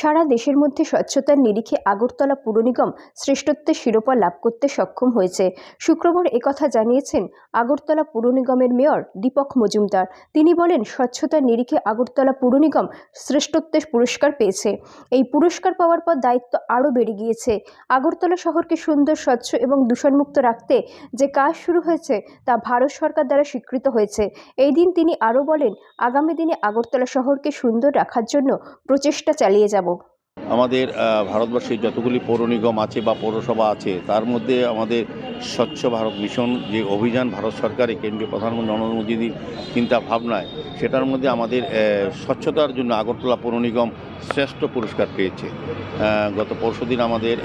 সারা দেশের মধ্যে স্বচ্ছতার নিরিখে আগরতলা পুর নিগম শ্রেষ্ঠত্বের শিরোপা লাভ করতে সক্ষম হয়েছে। শুক্রবার একথা জানিয়েছেন আগরতলা পুর নিগমের মেয়র দীপক মজুমদার। তিনি বলেন, স্বচ্ছতার নিরিখে আগরতলা পুর নিগম শ্রেষ্ঠত্বের পুরস্কার পেয়েছে। এই পুরস্কার পাওয়ার পর দায়িত্ব আরও বেড়ে গিয়েছে। আগরতলা শহরকে সুন্দর, স্বচ্ছ এবং দূষণমুক্ত রাখতে যে কাজ শুরু হয়েছে তা ভারত সরকার দ্বারা স্বীকৃত হয়েছে। এই দিন তিনি আরও বলেন, আগামী দিনে আগরতলা শহরকে সুন্দর রাখার জন্য প্রচেষ্টা চালিয়ে যাব। আমাদের ভারতবর্ষে যতগুলি পৌর নিগম আছে বা পৌরসভা আছে, তার মধ্যে আমাদের স্বচ্ছ ভারত মিশন যে অভিযান ভারত সরকারের কেন্দ্রীয় প্রধানমন্ত্রী নরেন্দ্র মোদীর চিন্তা ভাবনায়, সেটার মধ্যে আমাদের স্বচ্ছতার জন্য আগরতলা পৌর নিগম শ্রেষ্ঠ পুরস্কার পেয়েছে। গত পরশুদিন আমাদের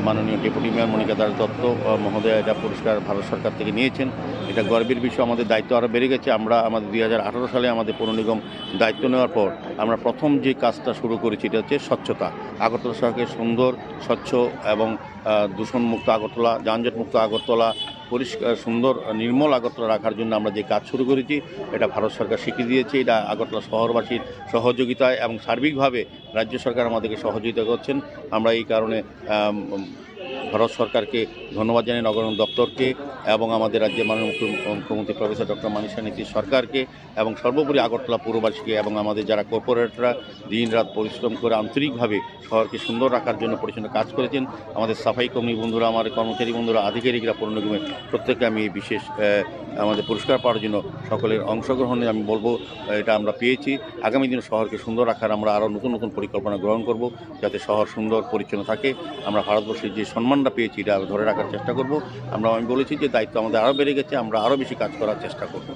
মাননীয় ডেপুটি মেয়র মনিকা দাস দত্ত মহোদয়া এটা পুরস্কার ভারত সরকার থেকে নিয়েছেন। এটা গর্বের বিষয়। আমাদের দায়িত্ব আরও বেড়ে গেছে। আমরা আমাদের 2018 সালে আমাদের পৌর নিগম দায়িত্ব নেওয়ার পর আমরা প্রথম যে কাজটা শুরু করেছি এটা হচ্ছে স্বচ্ছতা। আগরতলা শহরকে সুন্দর, স্বচ্ছ এবং দূষণমুক্ত আগরতলা, যানজটমুক্ত আগরতলা, পরিষ্কার, সুন্দর, নির্মল আগরতলা রাখার জন্য আমরা যে কাজ শুরু করেছি এটা ভারত সরকার স্বীকৃতি দিয়েছে। এটা আগরতলা শহরবাসীর সহযোগিতায় এবং সার্বিকভাবে রাজ্য সরকার আমাদেরকে সহযোগিতা করছেন। আমরা এই কারণে ভারত সরকারকে ধন্যবাদ জানাই, নগর দপ্তরকে এবং আমাদের রাজ্যের মাননীয় মুখ্যমন্ত্রী প্রফেসর ডক্টর মনীষা নীতিশ সরকারকে এবং সর্বোপরি আগরতলা পুরবাসীকে এবং আমাদের যারা কর্পোরেটরা দিনরাত পরিশ্রম করে আন্তরিকভাবে শহরকে সুন্দর রাখার জন্য পরিচ্ছন্ন কাজ করেছেন। আমাদের সাফাই কর্মী বন্ধুরা, আমার কর্মচারী বন্ধুরা, আধিকারিকরা, পৌর নিগমের প্রত্যেককে আমি বিশেষ আমাদের পুরস্কার পাওয়ার জন্য সকলের অংশগ্রহণে আমি বলবো এটা আমরা পেয়েছি। আগামী দিনে শহরকে সুন্দর রাখার আমরা আরও নতুন নতুন পরিকল্পনা গ্রহণ করব, যাতে শহর সুন্দর পরিচ্ছন্ন থাকে। আমরা ভারতবর্ষের যে সম্মানটা পেয়েছি এটা ধরে রাখার চেষ্টা করব। আমি বলেছি যে দায়িত্ব আমাদের আরও বেড়ে গেছে, আমরা আরও বেশি কাজ করার চেষ্টা করব।